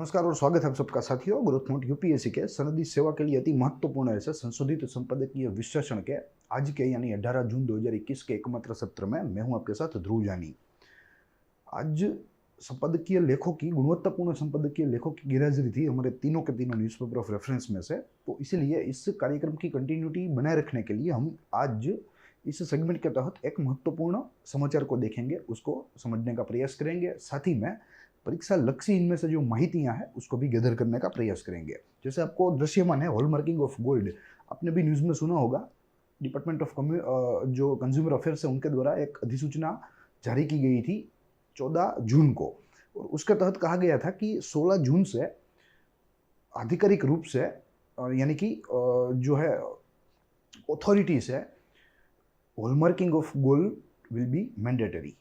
नमस्कार और स्वागत है आप सबका साथियों। ग्रोथ नोट यूपीएससी के सनदी सेवा के लिए अति महत्वपूर्ण ऐसे संशोधित संपादकीय विश्लेषण के आज के यानी 18 जून 2021 के एकमात्र सत्र में मैं हूं आपके साथ ध्रुव जानी। आज संपादकीय लेखों की गुणवत्तापूर्ण संपादकीय लेखों की गिरहाजिरी थी हमारे तीनों के तीनों न्यूज़पेपर ऑफ रेफरेंस में से, तो इसीलिए इस कार्यक्रम की कंटिन्यूटी बनाए रखने के लिए हम आज इस सेगमेंट के तहत एक महत्वपूर्ण समाचार को देखेंगे, उसको समझने का प्रयास करेंगे। साथ ही में परीक्षा लक्षी इनमें से जो माहितियां हैं उसको भी गैदर करने का प्रयास करेंगे। जैसे आपको दृश्यमान है हॉलमार्किंग ऑफ गोल्ड, आपने भी न्यूज़ में सुना होगा। डिपार्टमेंट ऑफ जो कंज्यूमर अफेयर्स है उनके द्वारा एक अधिसूचना जारी की गई थी 14 जून को, और उसके तहत कहा गया था कि 16 जून से आधिकारिक रूप से यानी कि जो है अथॉरिटीज है hallmarking of gold will be mandatory.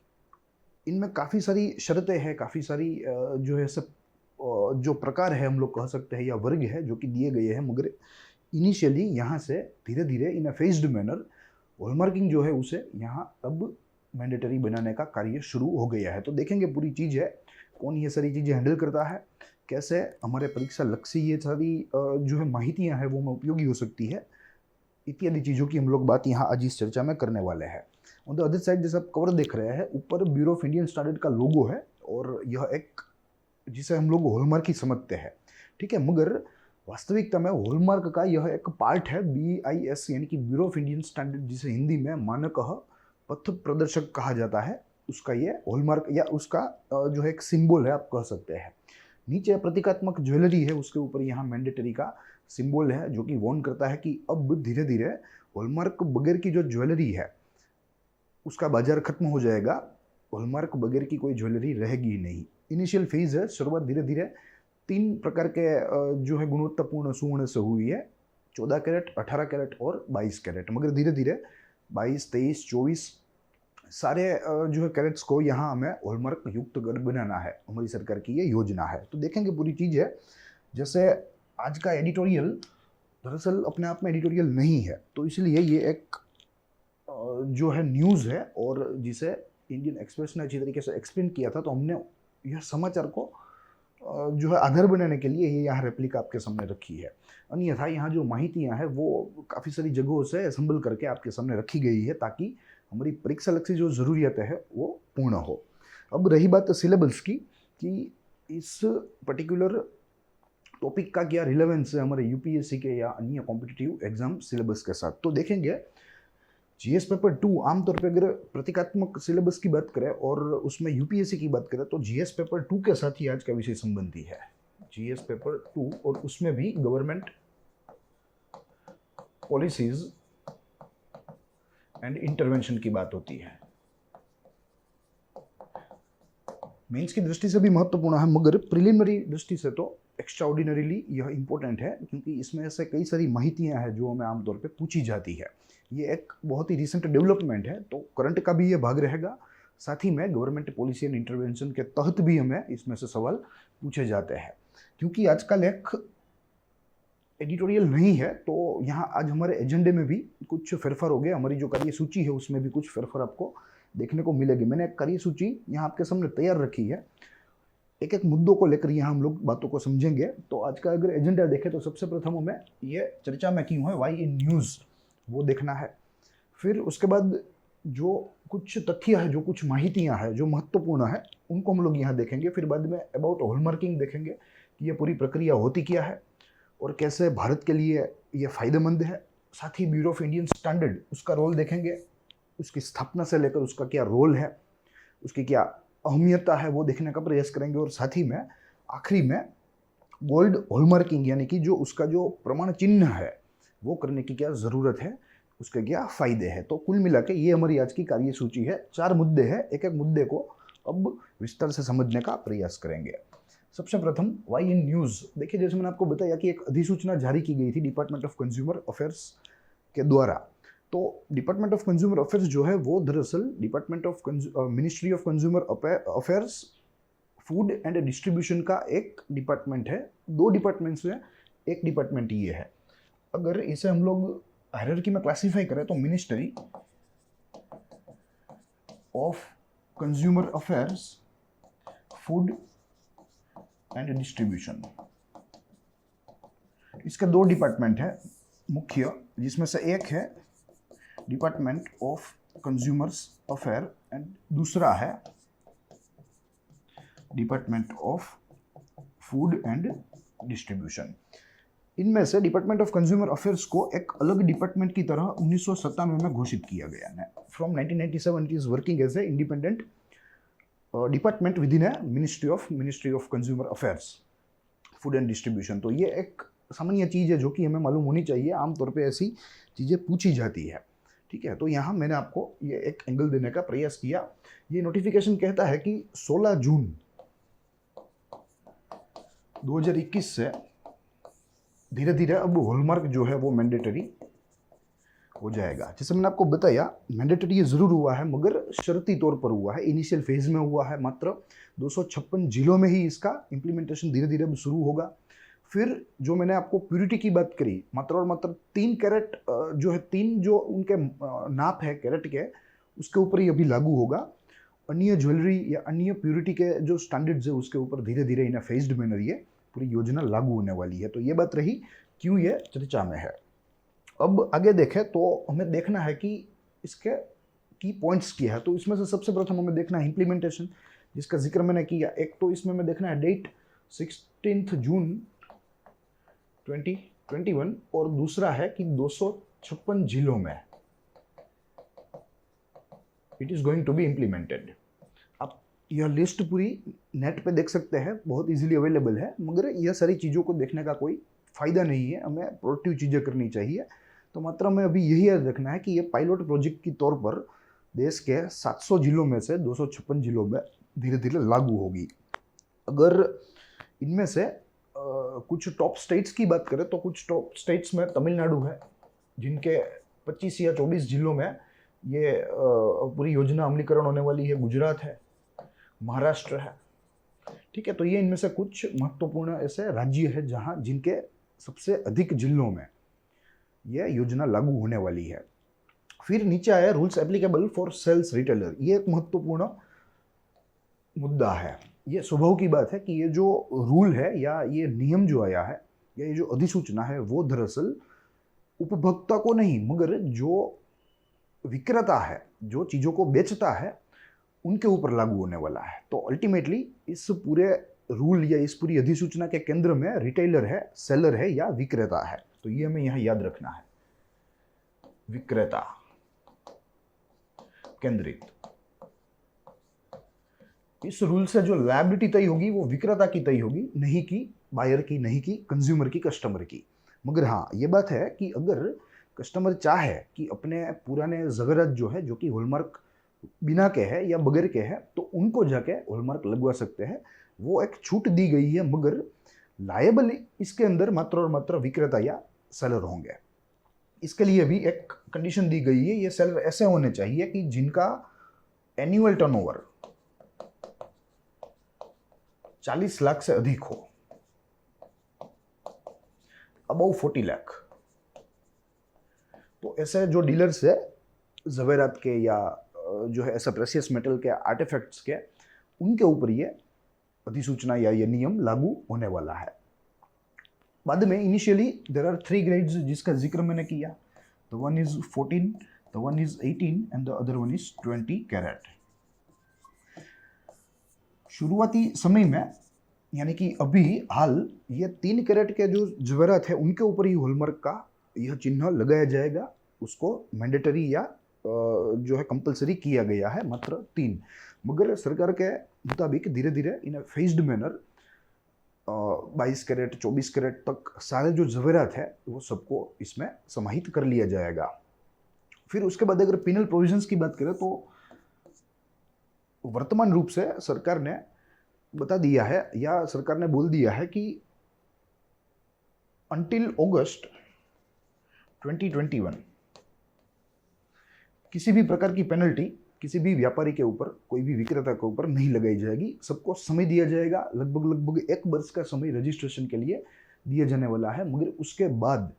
इनमें काफ़ी सारी शर्तें हैं, काफ़ी सारी जो है सब जो प्रकार है हम लोग कह सकते हैं या वर्ग है जो कि दिए गए हैं, मगर इनिशियली यहाँ से धीरे धीरे इन अ फेज्ड मैनर हॉलमार्किंग जो है उसे यहाँ अब मैंडेटरी बनाने का कार्य शुरू हो गया है। तो देखेंगे पूरी चीज़ है, कौन ये सारी चीज़ें हैंडल करता है, कैसे हमारे परीक्षा लक्ष्य ये सारी जो है माहितियाँ हैं वो में उपयोगी हो सकती है, इत्यादि चीज़ों की हम लोग बात यहाँ आज इस चर्चा में करने वाले हैं। ऑन द अदर साइड जैसे आप कवर देख रहे हैं, ऊपर ब्यूरो ऑफ इंडियन स्टैंडर्ड का लोगो है और यह एक जिसे हम लोग हॉलमार्क ही समझते हैं, ठीक है, मगर वास्तविकता में हॉलमार्क का यह एक पार्ट है BIS यानी कि ब्यूरो ऑफ इंडियन स्टैंडर्ड, जिसे हिंदी में मानकः पथ प्रदर्शक कहा जाता है, उसका ये हॉलमार्क या उसका जो है एक सिंबल है आप कह सकते हैं। नीचे प्रतीकात्मक ज्वेलरी है, उसके ऊपर यहाँ मैंडेटरी का सिंबल है जो कि वॉर्न करता है कि अब धीरे धीरे हॉलमार्क बगैर की जो ज्वेलरी है उसका बाजार खत्म हो जाएगा, हॉलमार्क बगैर की कोई ज्वेलरी रहेगी ही नहीं। इनिशियल फेज है, शुरुआत धीरे धीरे 3 प्रकार के जो है गुणवत्तापूर्ण सुवर्ण से हुई है, 14 कैरेट, 18 कैरेट और 22 कैरेट, मगर धीरे धीरे 22, 23, 24 सारे जो है कैरेट्स को यहाँ हमें हॉलमार्क युक्त बनाना है, हमारी सरकार की ये योजना है। तो देखेंगे पूरी चीज़ है। जैसे आज का एडिटोरियल दरअसल अपने आप में एडिटोरियल नहीं है, तो इसलिए ये एक जो है न्यूज़ है और जिसे इंडियन एक्सप्रेस ने अच्छी तरीके से एक्सप्लेन किया था, तो हमने यह समाचार को जो है आधार बनाने के लिए ये यहाँ रेप्लिका आपके सामने रखी है। अन्यथा यहाँ जो माहितियाँ हैं वो काफ़ी सारी जगहों से असम्बल करके आपके सामने रखी गई है ताकि हमारी परीक्षा लक्षी जो ज़रूरियातें हैं वो पूर्ण हो। अब रही बात सिलेबस की कि इस पर्टिकुलर टॉपिक का क्या रिलेवेंस है हमारे यूपीएससी के या अन्य कॉम्पिटिटिव एग्जाम सिलेबस के साथ, तो देखेंगे। जीएस पेपर 2 आमतौर पे अगर प्रतीकात्मक सिलेबस की बात करें और उसमें यूपीएससी की बात करें तो जीएस पेपर 2 के साथ ही आज का विषय संबंधी है। जीएस पेपर 2 और उसमें भी गवर्नमेंट पॉलिसीज एंड इंटरवेंशन की बात होती है। मेंस की दृष्टि से भी महत्वपूर्ण है, मगर प्रिलिमिनरी दृष्टि से तो एक्स्ट्रा ऑर्डिनरीली यह इंपॉर्टेंट है क्योंकि इसमें से कई सारी माहितियां हैं जो हमें आमतौर पे पूछी जाती है। ये एक बहुत ही रिसेंट डेवलपमेंट है, तो करंट का भी ये भाग रहेगा, साथ ही में गवर्नमेंट पॉलिसी एंड इंटरवेंशन के तहत भी हमें इसमें से सवाल पूछे जाते हैं। क्योंकि आज का लेख एडिटोरियल नहीं है तो यहाँ आज हमारे एजेंडे में भी कुछ फेरफार हो गया, हमारी जो कार्यसूची है उसमें भी कुछ फेरफार आपको देखने को मिलेगी। मैंने एक कार्यसूची यहाँ आपके सामने तैयार रखी है, एक एक मुद्दों को लेकर यहाँ हम लोग बातों को समझेंगे। तो आज का अगर एजेंडा देखें तो सबसे प्रथम हमें ये चर्चा में क्यों है वाई इन न्यूज़ वो देखना है। फिर उसके बाद जो कुछ तथ्य है, जो कुछ माहितियाँ हैं जो महत्वपूर्ण है उनको हम लोग यहाँ देखेंगे। फिर बाद में अबाउट हॉलमार्किंग देखेंगे कि ये पूरी प्रक्रिया होती क्या है और कैसे भारत के लिए ये फ़ायदेमंद है। साथ ही ब्यूरो ऑफ इंडियन स्टैंडर्ड उसका रोल देखेंगे, उसकी स्थापना से लेकर उसका क्या रोल है, उसकी क्या अहमियता है वो देखने का प्रयास करेंगे। और साथ ही में आखिरी में गोल्ड हॉलमार्किंग यानी कि जो उसका जो प्रमाण चिन्ह है वो करने की क्या ज़रूरत है, उसके क्या फ़ायदे हैं। तो कुल मिला के ये हमारी आज की कार्यसूची है। 4 मुद्दे हैं, एक एक मुद्दे को अब विस्तार से समझने का प्रयास करेंगे। सबसे प्रथम वाई इन न्यूज़। देखिए, जैसे मैंने आपको बताया कि एक अधिसूचना जारी की गई थी डिपार्टमेंट ऑफ कंज्यूमर अफेयर्स के द्वारा। तो डिपार्टमेंट ऑफ कंज्यूमर अफेयर्स जो है वो दरअसल department of ministry of consumer affairs food and distribution का एक डिपार्टमेंट है। 2 डिपार्टमेंट्स में एक डिपार्टमेंट ये है। अगर इसे हम लोग हायरार्की में क्लासिफाई करें तो ministry of consumer affairs food and distribution. इसके दो डिपार्टमेंट है मुख्य, जिसमें से एक है department of consumers affair and दूसरा है department of food and distribution. इनमें से डिपार्टमेंट ऑफ कंज्यूमर अफेयर्स को एक अलग डिपार्टमेंट की तरह 1997 में घोषित किया गया है। From 1997 it is working as a independent department within a ministry of consumer affairs food and distribution. तो ये एक सामान्य चीज़ है जो कि हमें मालूम होनी चाहिए, आमतौर पे ऐसी चीज़ें पूछी जाती है। ठीक है, तो यहाँ मैंने आपको ये एक एंगल देने का प्रयास किया। ये नोटिफिकेशन कहता है कि 16 जून 2021 से धीरे धीरे अब हॉलमार्क जो है वो मैंडेटरी हो जाएगा। जैसे मैंने आपको बताया, मैंडेटरी ये ज़रूर हुआ है मगर शर्ती तौर पर हुआ है, इनिशियल फेज में हुआ है। मात्र 256 जिलों में ही इसका इम्प्लीमेंटेशन धीरे धीरे अब शुरू होगा। फिर जो मैंने आपको प्यूरिटी की बात करी, मात्र और मात्र 3 कैरेट जो है, 3 जो उनके नाप है कैरेट के, उसके ऊपर ही अभी लागू होगा। अन्य ज्वेलरी या अन्य प्यूरिटी के जो स्टैंडर्ड्स है उसके ऊपर धीरे धीरे इन फेज्ड मैनर ये पूरी योजना लागू होने वाली है। तो ये बात रही क्यों ये चर्चा में है। अब आगे देखें तो हमें देखना है कि इसके की पॉइंट्स क्या है। तो इसमें से सबसे प्रथम हमें देखना है इम्प्लीमेंटेशन, जिसका जिक्र मैंने किया। एक तो इसमें हमें देखना है डेट 16 जून 2021 और दूसरा है कि 256 जिलों में it is going to be implemented. आप यह लिस्ट पूरी नेट पे देख सकते हैं, बहुत इजीली अवेलेबल है, मगर यह सारी चीज़ों को देखने का कोई फ़ायदा नहीं है, हमें प्रोडक्टिव चीज़ें करनी चाहिए। तो मात्र हमें अभी यही याद रखना है कि ये पायलट प्रोजेक्ट के तौर पर देश के 700 जिलों में से 256 जिलों में धीरे धीरे लागू होगी। अगर इनमें से कुछ टॉप स्टेट्स की बात करें तो कुछ टॉप स्टेट्स में तमिलनाडु है, जिनके 25 या 24 जिलों में ये पूरी योजना अमलीकरण होने वाली है। गुजरात है, महाराष्ट्र है। ठीक है, तो ये इनमें से कुछ महत्वपूर्ण ऐसे राज्य है जहाँ जिनके सबसे अधिक जिलों में यह योजना लागू होने वाली है। फिर नीचे आया rules applicable for sales retailer. ये एक महत्वपूर्ण मुद्दा है। ये स्वभाव की बात है कि ये जो रूल है या ये नियम जो आया है या ये जो अधिसूचना है वो दरअसल उपभोक्ता को नहीं मगर जो विक्रेता है, जो चीज़ों को बेचता है, उनके ऊपर लागू होने वाला है। तो अल्टीमेटली इस पूरे रूल या इस पूरी अधिसूचना के केंद्र में रिटेलर है, सेलर है या विक्रेता है। तो ये हमें यहाँ याद रखना है, विक्रेता केंद्रित। इस रूल से जो लायबिलिटी तय होगी वो विक्रेता की तय होगी, नहीं कि बायर की, नहीं कि कंज्यूमर की, कस्टमर की। मगर हाँ, ये बात है कि अगर कस्टमर चाहे कि अपने पुराने ज़ेवरात जो है, जो कि हॉलमार्क बिना के है या बगैर के है, तो उनको जाके हॉलमार्क लगवा सकते हैं। वो एक छूट दी गई है, मगर लायबल इसके अंदर मात्र और मात्र विक्रेता या सेलर होंगे। इसके लिए भी एक कंडीशन दी गई है, ये सेलर ऐसे होने चाहिए कि जिनका एनुअल टर्नओवर 40 लाख से अधिक हो, अबव 40 लाख। तो ऐसे जो डीलर्स है ज़वेरात के या जो है ऐसा प्रेशियस मेटल के आर्टिफैक्ट्स के, उनके ऊपर ये अधिसूचना या ये नियम लागू होने वाला है। बाद में इनिशियली देयर आर 3 ग्रेड्स जिसका जिक्र मैंने किया। The one is 14, the one is 18 and the other one is 20 carat. शुरुआती समय में यानी कि अभी हाल ये 3 कैरेट के जो ज़वेरात है उनके ऊपर ही हॉलमार्क का यह चिन्ह लगाया जाएगा। उसको मैंडेटरी या जो है कंपलसरी किया गया है, मात्र 3। मगर सरकार के मुताबिक धीरे धीरे इन फेज्ड मैनर 22 कैरेट 24 कैरेट तक सारे जो ज़वेरात है वो सबको इसमें समाहित कर लिया जाएगा। फिर उसके बाद अगर पिनल प्रोविजंस की बात करें तो वर्तमान रूप से सरकार ने बता दिया है या सरकार ने बोल दिया है कि अंटिल अगस्त 2021 किसी भी प्रकार की पेनल्टी किसी भी व्यापारी के ऊपर, कोई भी विक्रेता के ऊपर नहीं लगाई जाएगी। सबको समय दिया जाएगा, लगभग 1 वर्ष का समय रजिस्ट्रेशन के लिए दिया जाने वाला है। मगर उसके बाद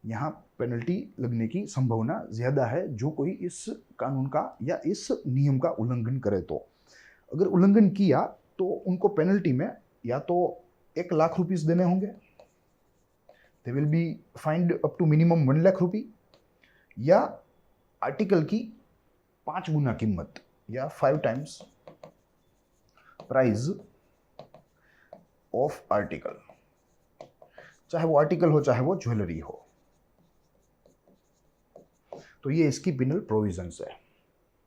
यहाँ पेनल्टी लगने की संभावना ज़्यादा है जो कोई इस कानून का या इस नियम का उल्लंघन करे। तो अगर उल्लंघन किया तो उनको पेनल्टी में या तो 1 लाख रुपीस देने होंगे, they will be fined up to minimum 1 lakh rupee, या आर्टिकल की 5 गुना कीमत या 5 टाइम्स प्राइस ऑफ आर्टिकल, चाहे वो आर्टिकल हो चाहे वो ज्वेलरी हो। तो ये इसकी पिनल प्रोविजंस है।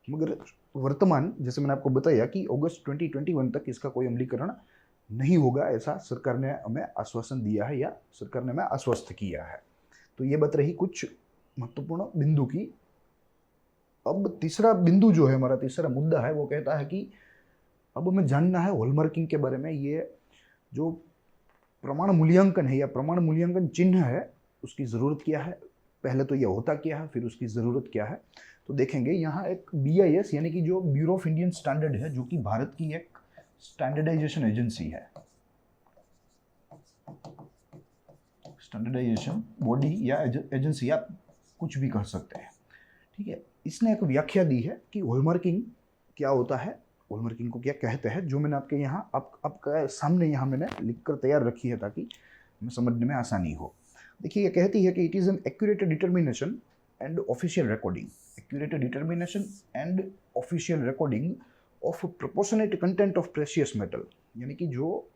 मगर वर्तमान, जैसे मैंने आपको बताया कि अगस्त 2021 तक इसका कोई अमलीकरण नहीं होगा, ऐसा सरकार ने हमें आश्वासन दिया है या सरकार ने हमें आश्वस्त किया है। तो ये बात रही कुछ महत्वपूर्ण बिंदु की। अब तीसरा बिंदु जो है, हमारा तीसरा मुद्दा है, वो कहता है कि अब हमें जानना है हॉलमार्किंग के बारे में। ये जो प्रमाण मूल्यांकन है या प्रमाण मूल्यांकन चिन्ह है, उसकी ज़रूरत क्या है, पहले तो ये होता क्या है, फिर उसकी ज़रूरत क्या है। तो देखेंगे यहाँ एक BIS यानी कि जो ब्यूरो ऑफ इंडियन स्टैंडर्ड है, जो कि भारत की एक स्टैंडर्डाइजेशन एजेंसी है, स्टैंडर्डाइजेशन बॉडी या एजेंसी, आप कुछ भी कह सकते हैं, ठीक है। इसने एक व्याख्या दी है कि हॉलमार्किंग क्या होता है, हॉलमार्किंग को क्या कहते हैं, जो मैंने आपके यहाँ आपका सामने यहाँ मैंने लिखकर तैयार रखी है ताकि हमें समझने में आसानी हो। देखिए, ये कहती है कि it is an accurate determination and official recording, accurate determination and official recording of proportionate content of precious metal, यानी कि जो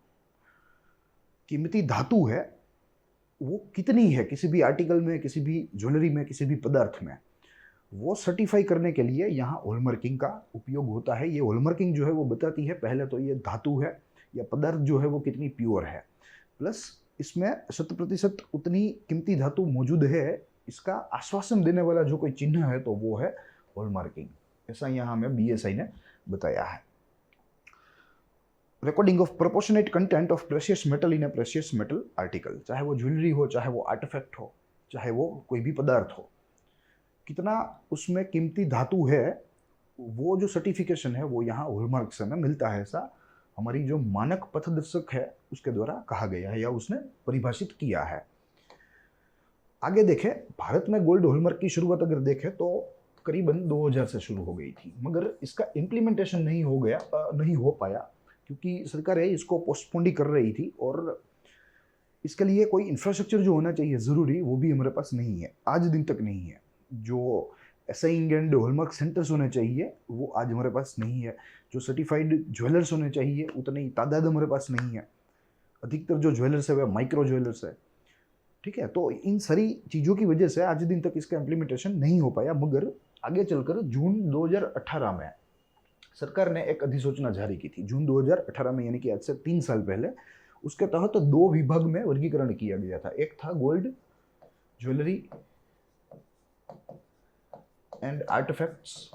कीमती धातु है वो कितनी है किसी भी आर्टिकल में, किसी भी ज्वेलरी में, किसी भी पदार्थ में, वो सर्टिफाई करने के लिए यहाँ हॉलमार्किंग का उपयोग होता है। ये हॉलमार्किंग जो है वो बताती है पहले तो ये धातु है या पदार्थ जो है वो कितनी प्योर है, प्लस इसमें 100% उतनी कीमती धातु मौजूद है, इसका आश्वासन देने वाला जो कोई चिन्ह है तो वो है हॉलमार्किंग। ऐसा यहाँ हमें BSI ने बताया है। Recording of proportionate content of precious metal in A precious metal article, चाहे वो ज्वेलरी हो, चाहे वो आर्टिफैक्ट हो, चाहे वो कोई भी पदार्थ हो, कितना उसमें कीमती धातु है, वो जो सर्टिफिकेशन है वो यहाँ हॉलमार्क से हमें मिलता है। ऐसा हमारी जो मानक पथदर्शक है उसके द्वारा कहा गया है या उसने परिभाषित किया है। आगे देखें, भारत में गोल्ड हॉलमार्क की शुरुआत अगर देखें तो करीबन 2000 से शुरू हो गई थी, मगर इसका इम्प्लीमेंटेशन नहीं हो पाया क्योंकि सरकार है इसको पोस्टपोन ही कर रही थी, और इसके लिए कोई इंफ्रास्ट्रक्चर जो होना चाहिए ज़रूरी, वो भी हमारे पास नहीं है, आज दिन तक नहीं है। जो असाइंग एंड हॉलमार्क सेंटर्स होने चाहिए वो आज हमारे पास नहीं है। जो सर्टिफाइड ज्वेलर्स होने चाहिए उतनी तादाद हमारे पास नहीं है। अधिकतर जो ज्वेलर्स है वह माइक्रो ज्वेलर्स है, ठीक है। तो इन सारी चीज़ों की वजह से आज दिन तक इसका इम्प्लीमेंटेशन नहीं हो पाया, मगर आगे चलकर जून 2018 में सरकार ने एक अधिसूचना जारी की थी, जून 2018 में, यानी कि आज से 3 साल पहले। उसके तहत 2 विभाग में वर्गीकरण किया गया था। एक था गोल्ड ज्वेलरी एंड आर्टिफैक्ट्स,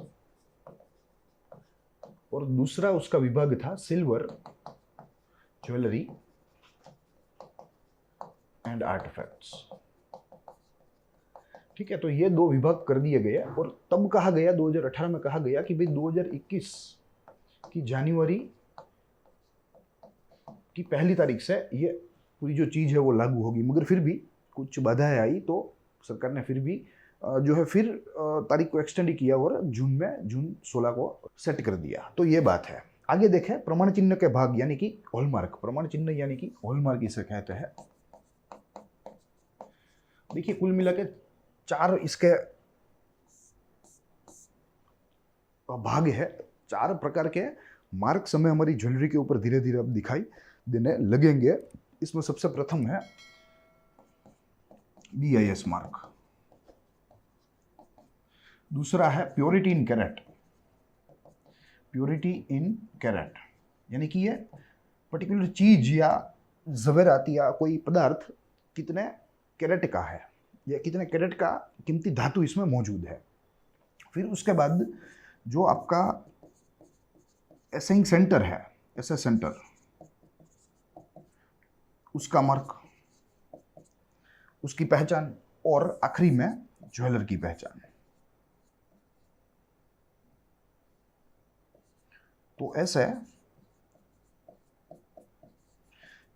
और दूसरा उसका विभाग था सिल्वर ज्वेलरी एंड आर्टिफैक्ट्स, ठीक है। तो ये 2 विभाग कर दिए गए, और तब कहा गया 2018 में कहा गया कि भाई 2021 की जनवरी की 1 तारीख से ये पूरी जो चीज़ है वो लागू होगी, मगर फिर भी कुछ बाधाएं आई तो सरकार ने फिर भी जो है फिर तारीख को एक्सटेंड किया और जून 16 को सेट कर दिया। तो ये बात है। आगे देखें, प्रमाण चिन्ह के भाग यानी कि हॉलमार्क, प्रमाण चिन्ह यानी कि हॉलमार्क इसे कहते हैं। देखिए, कुल मिला के 4 इसके भाग है, 4 प्रकार के मार्क्स हमें हमारी ज्वेलरी के ऊपर धीरे धीरे अब दिखाई देने लगेंगे। इसमें सबसे प्रथम है BIS मार्क, दूसरा है प्योरिटी इन कैरेट, प्योरिटी इन कैरेट यानी कि ये पर्टिकुलर चीज या जवेरात या कोई पदार्थ कितने कैरेट का है या कितने कैरेट का कीमती धातु इसमें मौजूद है। फिर उसके बाद जो आपका एसेइंग सेंटर है, एसए सेंटर, उसका मार्क, उसकी पहचान, और आखिरी में ज्वेलर की पहचान। तो ऐसे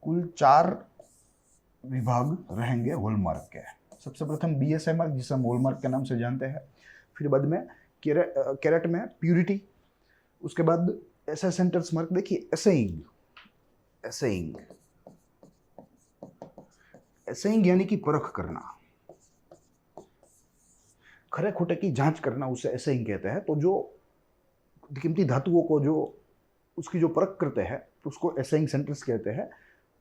कुल 4 विभाग रहेंगे हॉलमार्क के। सबसे प्रथम BSI मार्क, जिसे हम हॉलमार्क के नाम से जानते हैं। फिर बाद में कैरेट में प्यूरिटी, उसके बाद एसए सेंटर्स मार्क। देखिए, एसेइंग। एसेइंग यानी कि परख करना, खरे खोटे की जांच करना, उसे एसेइंग कहते हैं। तो जो कीमती धातुओं को जो उसकी जो परख करते हैं उसको एसेइंग सेंटर्स कहते हैं।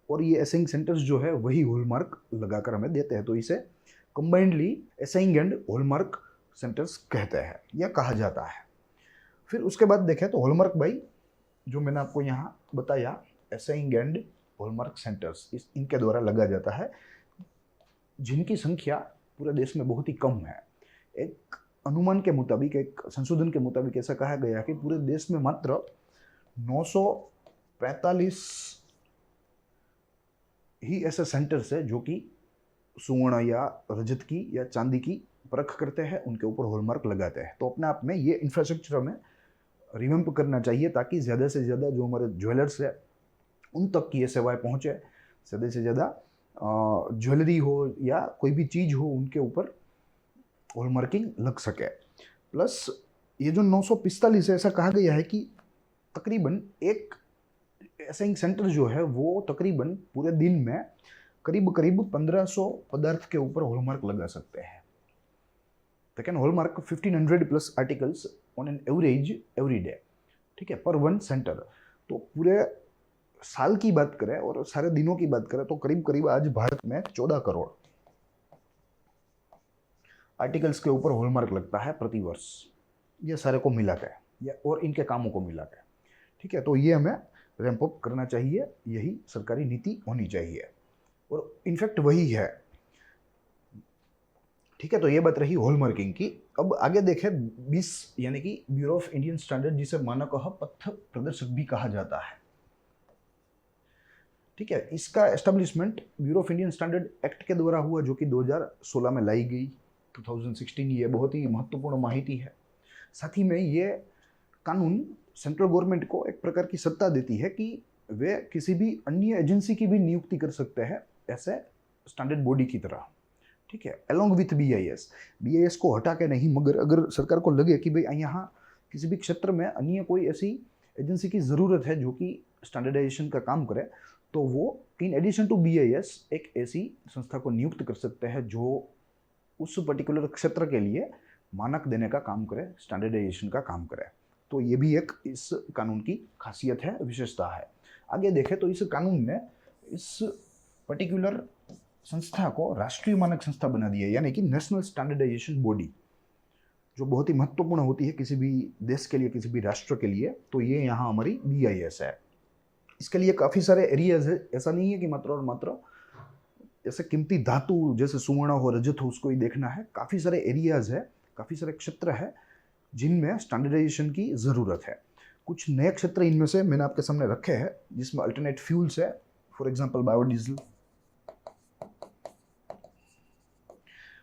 और ये एसेइंग सेंटर्स जो है वही हॉलमार्क लगाकर हमें देते हैं। तो इसे combinedly essaying and hallmark centres कहते हैं या कहा जाता है। फिर उसके बाद देखें तो हॉलमार्क भाई जो मैंने आपको यहाँ बताया, एसेइंग एंड हॉलमार्क सेंटर्स इनके द्वारा लगा जाता है, जिनकी संख्या पूरे देश में बहुत ही कम है। एक अनुमान के मुताबिक, एक संशोधन के मुताबिक ऐसा कहा गया कि पूरे देश में मात्र 945 ही ऐसे सेंटर्स है जो कि स्वर्ण या रजत की या चांदी की परख करते हैं, उनके ऊपर हॉलमार्क लगाते हैं। तो अपने आप में ये इंफ्रास्ट्रक्चर हमें रिवैम्प करना चाहिए ताकि ज़्यादा से ज़्यादा जो हमारे ज्वेलर्स है उन तक की ये सेवाएं पहुँचे, ज़्यादा से ज़्यादा ज्वेलरी हो या कोई भी चीज़ हो उनके ऊपर हॉलमार्किंग लग सके। प्लस ये जो 945 है, ऐसा कहा गया है कि तकरीबन एक एसेइंग सेंटर जो है वो तकरीबन पूरे दिन में करीब करीब 1500 पदार्थ के ऊपर हॉलमार्क लगा सकते हैं। They can hallmark 1500 plus articles on an average every day, ठीक है, पर वन सेंटर। तो पूरे साल की बात करें और सारे दिनों की बात करें तो करीब करीब आज भारत में 14 करोड़ आर्टिकल्स के ऊपर हॉलमार्क लगता है प्रति वर्ष, ये सारे को मिला के या और इनके कामों को मिला के, ठीक है। तो ये हमें रैंप अप करना चाहिए, यही सरकारी नीति होनी चाहिए और इनफैक्ट वही है, ठीक है। तो ये बात रही हॉलमार्किंग की। अब आगे देखें 20 यानी कि ब्यूरो ऑफ इंडियन स्टैंडर्ड, जिसे मानकः पथ प्रदर्शक भी कहा जाता है, ठीक है। इसका establishment bureau of Indian standard act के द्वारा हुआ जो कि 2016 में लाई गई, 2016। ये बहुत ही महत्वपूर्ण माहिती है। साथ ही में ये कानून सेंट्रल गवर्नमेंट को एक प्रकार की सत्ता देती है कि वे किसी भी अन्य एजेंसी की भी नियुक्ति कर सकते हैं ऐसे स्टैंडर्ड बॉडी की तरह, ठीक है, अलोंग विथ बीआईएस को हटा के नहीं, मगर अगर सरकार को लगे कि भाई यहाँ किसी भी क्षेत्र में अन्य कोई ऐसी एजेंसी की ज़रूरत है जो कि स्टैंडर्डाइजेशन का काम करे, तो वो इन एडिशन टू बीआईएस एक ऐसी संस्था को नियुक्त कर सकते हैं जो उस पर्टिकुलर क्षेत्र के लिए मानक देने का काम करे, स्टैंडर्डाइजेशन का काम करे। तो ये भी एक इस कानून की खासियत है, विशेषता है। आगे देखें तो इस कानून ने इस पर्टिकुलर संस्था को राष्ट्रीय मानक संस्था बना दिया, यानी कि नेशनल स्टैंडर्डाइजेशन बॉडी, जो बहुत ही महत्वपूर्ण होती है किसी भी देश के लिए, किसी भी राष्ट्र के लिए। तो ये यहाँ हमारी बीआईएस है। इसके लिए काफ़ी सारे एरियाज है, ऐसा नहीं है कि मात्र और मात्र जैसे कीमती धातु जैसे स्वर्ण हो, रजत हो, उसको ही देखना है। काफ़ी सारे एरियाज है, काफ़ी सारे क्षेत्र है जिनमें स्टैंडर्डाइजेशन की ज़रूरत है। कुछ नए क्षेत्र इनमें से मैंने आपके सामने रखे हैं, जिसमें अल्टरनेट फ्यूल्स है, फॉर एग्जांपल बायोडीजल।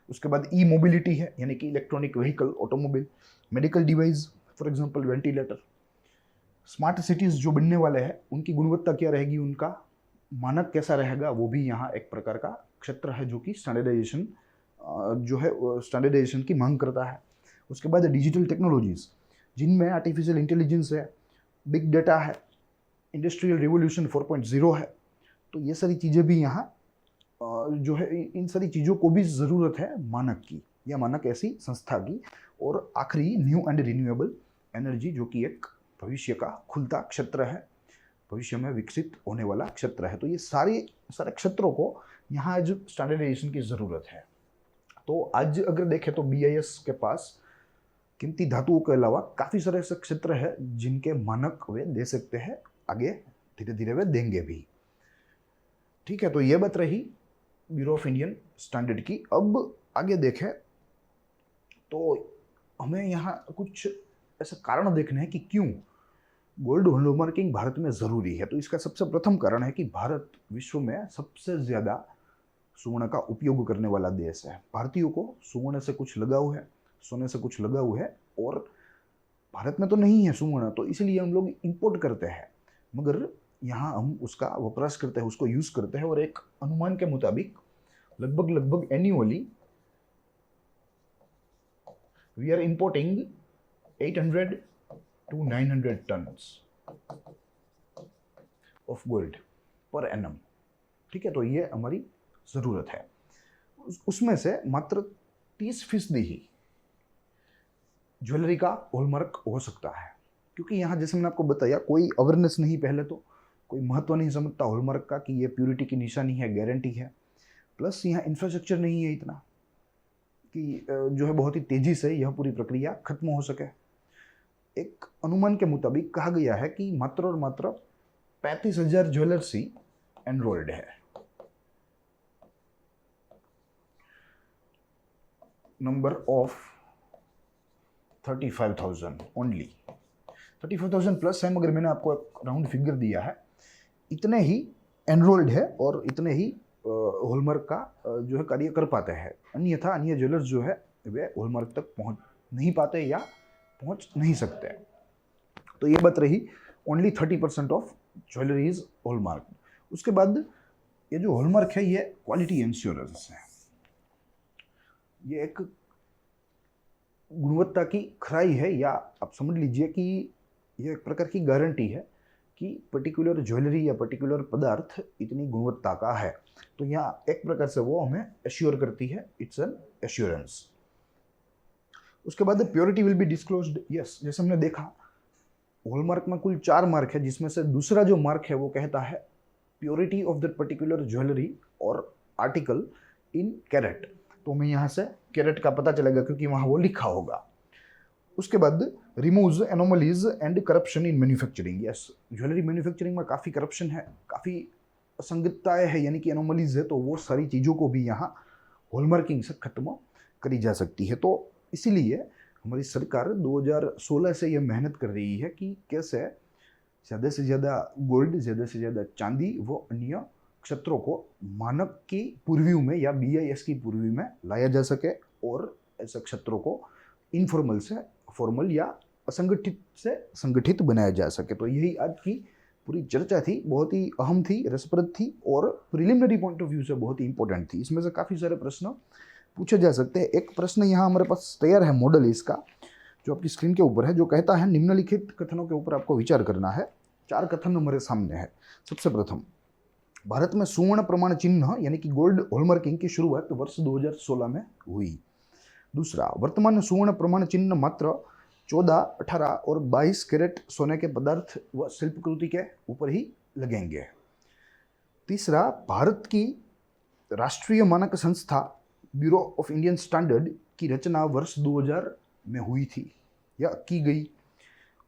उसके बाद ई मोबिलिटी है, यानी कि electronic vehicle, automobile, medical device, for example ventilator. Smart cities जो बनने वाले हैं उनकी गुणवत्ता क्या रहेगी, उनका मानक कैसा रहेगा, वो भी यहाँ एक प्रकार का क्षेत्र है जो कि स्टैंडर्डाइजेशन जो है स्टैंडर्डाइजेशन की मांग करता है। उसके बाद डिजिटल टेक्नोलॉजीज़, जिनमें आर्टिफिशियल इंटेलिजेंस है, बिग डेटा है, इंडस्ट्रियल रिवोल्यूशन 4.0 है। तो ये सारी चीज़ें भी यहाँ जो है, इन सारी चीज़ों को भी ज़रूरत है मानक की या मानक ऐसी संस्था की। और आखिरी न्यू एंड रिन्यूएबल एनर्जी, जो कि एक भविष्य का खुलता क्षेत्र है, भविष्य में विकसित होने वाला क्षेत्र है। तो ये सारे क्षेत्रों को यहाँ आज स्टैंडर्डाइजेशन की ज़रूरत है। तो आज अगर देखें तो बीआईएस के पास कीमती धातुओं के अलावा काफ़ी सारे ऐसे क्षेत्र है जिनके मानक वे दे सकते हैं, आगे धीरे धीरे वे देंगे भी, ठीक है। तो ये बात रही ब्यूरो ऑफ इंडियन स्टैंडर्ड की। अब आगे देखें तो हमें यहाँ कुछ ऐसे कारण देखने हैं कि क्यों गोल्ड हॉलमार्किंग भारत में ज़रूरी है। तो इसका सबसे प्रथम कारण है कि भारत विश्व में सबसे ज़्यादा स्वर्ण का उपयोग करने वाला देश है। भारतीयों को स्वर्ण से कुछ लगाव है, सोने से कुछ लगाव है, और भारत में तो नहीं है स्वर्ण, तो इसलिए हम लोग इंपोर्ट करते हैं, मगर यहाँ हम उसका वपराश करते हैं, उसको यूज़ करते हैं। और एक अनुमान के मुताबिक लगभग annually we are importing 800 to 900 tons of gold, per annum. ठीक है, तो ये हमारी ज़रूरत है। उसमें से मात्र 30% ही ज्वेलरी का हॉलमार्क हो सकता है, क्योंकि यहाँ जैसे मैंने आपको बताया कोई अवेयरनेस नहीं, पहले तो कोई महत्व नहीं समझता हॉलमार्क का कि ये प्योरिटी की निशानी है, गारंटी है। प्लस यहाँ इंफ्रास्ट्रक्चर नहीं है इतना कि जो है बहुत ही तेज़ी से यह पूरी प्रक्रिया खत्म हो सके। एक अनुमान के मुताबिक कहा गया है कि मात्र और मात्र 35,000 ज्वेलर्स ही एनरोल्ड है। नंबर ऑफ 35,000 ओनली, 35,000 प्लस है, मगर मैंने आपको एक राउंड फिगर दिया है, इतने ही एनरोल्ड है और इतने ही हॉलमार्क का जो है कार्य कर पाते हैं। अन्यथा अन्य ज्वेलर्स जो है वे हॉलमार्क तक पहुंच नहीं पाते या पहुंच नहीं सकते। तो ये बात रही, only 30% of jewellery is hallmark. उसके बाद ये जो हॉलमार्क है ये क्वालिटी इंश्योरेंस है, ये एक गुणवत्ता की खराई है, या आप समझ लीजिए कि ये एक प्रकार की गारंटी है कि पर्टिकुलर ज्वेलरी या पर्टिकुलर पदार्थ इतनी गुणवत्ता का है। तो यहाँ एक प्रकार से वो हमें एश्योर करती है, इट्स एन एश्योरेंस। उसके बाद purity will be disclosed. Yes, जैसे हमने देखा हॉलमार्क में कुल 4 मार्क है, जिसमें से दूसरा जो मार्क है वो कहता है purity of that particular jewellery और आर्टिकल इन कैरेट। तो हमें यहाँ से कैरेट का पता चलेगा क्योंकि वहाँ वो लिखा होगा। उसके बाद removes anomalies and corruption in manufacturing. Yes, jewellery manufacturing में काफ़ी करप्शन है, काफ़ी असंगतताएं है, यानी कि एनोमलीज है, तो वो सारी चीज़ों को भी यहाँ हॉलमार्किंग से खत्म करी जा सकती है। तो इसीलिए हमारी सरकार 2016 से ये मेहनत कर रही है कि कैसे ज़्यादा से ज़्यादा गोल्ड, ज़्यादा से ज़्यादा चांदी वो अन्य क्षेत्रों को मानक की पूर्वियों में या BIS की पूर्वी में लाया जा सके और ऐसे क्षेत्रों को इनफॉर्मल से फॉर्मल या असंगठित से संगठित बनाया जा सके। तो यही आज की पूरी चर्चा थी, बहुत ही अहम थी, रसप्रद थी और प्रिलिमिनरी पॉइंट ऑफ व्यू से बहुत ही इंपॉर्टेंट थी। इसमें से काफ़ी सारे प्रश्न पूछे जा सकते हैं। एक प्रश्न यहाँ हमारे पास तैयार है, मॉडल इसका जो आपकी स्क्रीन के ऊपर है, जो कहता है निम्नलिखित कथनों के ऊपर आपको विचार करना है। 4 कथन हमारे सामने है। सबसे प्रथम, भारत में सुवर्ण प्रमाण चिन्ह यानी कि गोल्ड हॉलमार्किंग की शुरुआत वर्ष 2016 में हुई। दूसरा, वर्तमान सुवर्ण प्रमाण चिन्ह मात्र 14, 18 और 22 कैरेट सोने के पदार्थ व शिल्पकृति के ऊपर ही लगेंगे। तीसरा, भारत की राष्ट्रीय मानक संस्था ब्यूरो ऑफ इंडियन स्टैंडर्ड की रचना वर्ष 2000 में हुई थी या की गई।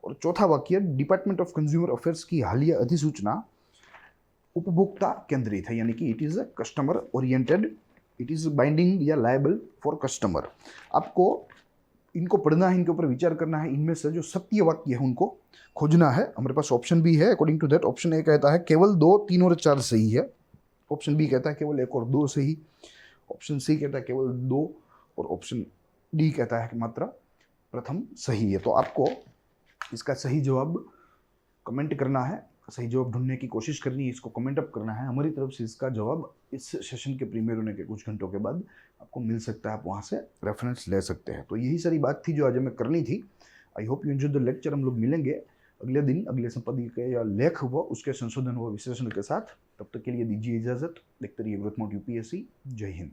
और चौथा वाक्य, डिपार्टमेंट ऑफ कंज्यूमर अफेयर्स की हालिया अधिसूचना उपभोक्ता केंद्रित है, यानी कि it is a customer oriented, it is binding या लायबल फॉर कस्टमर। आपको इनको पढ़ना है, इनके ऊपर विचार करना है, इनमें से जो सत्य वाक्य है उनको खोजना है। हमारे पास ऑप्शन भी है। According to that, option A कहता है केवल 2, 3 और 4 सही है। ऑप्शन बी कहता है केवल 1 और 2 सही। ऑप्शन सी कहता है केवल 2 और ऑप्शन डी कहता है कि मात्र प्रथम सही है। तो आपको इसका सही जवाब कमेंट करना है, सही जवाब ढूंढने की कोशिश करनी है, इसको कमेंट अप करना है। हमारी तरफ से इसका जवाब इस सेशन के प्रीमियर होने के कुछ घंटों के बाद आपको मिल सकता है, आप वहाँ से रेफरेंस ले सकते हैं। तो यही सारी बात थी जो आज हमें करनी थी। I hope you enjoy the lecture. हम लोग मिलेंगे अगले दिन अगले संपादकीय या लेख व उसके संशोधन व विश्लेषण के साथ। तब तक के लिए दीजिए इजाज़त। देखते रहिए ग्रोथ मोड UPSC। जय हिंद।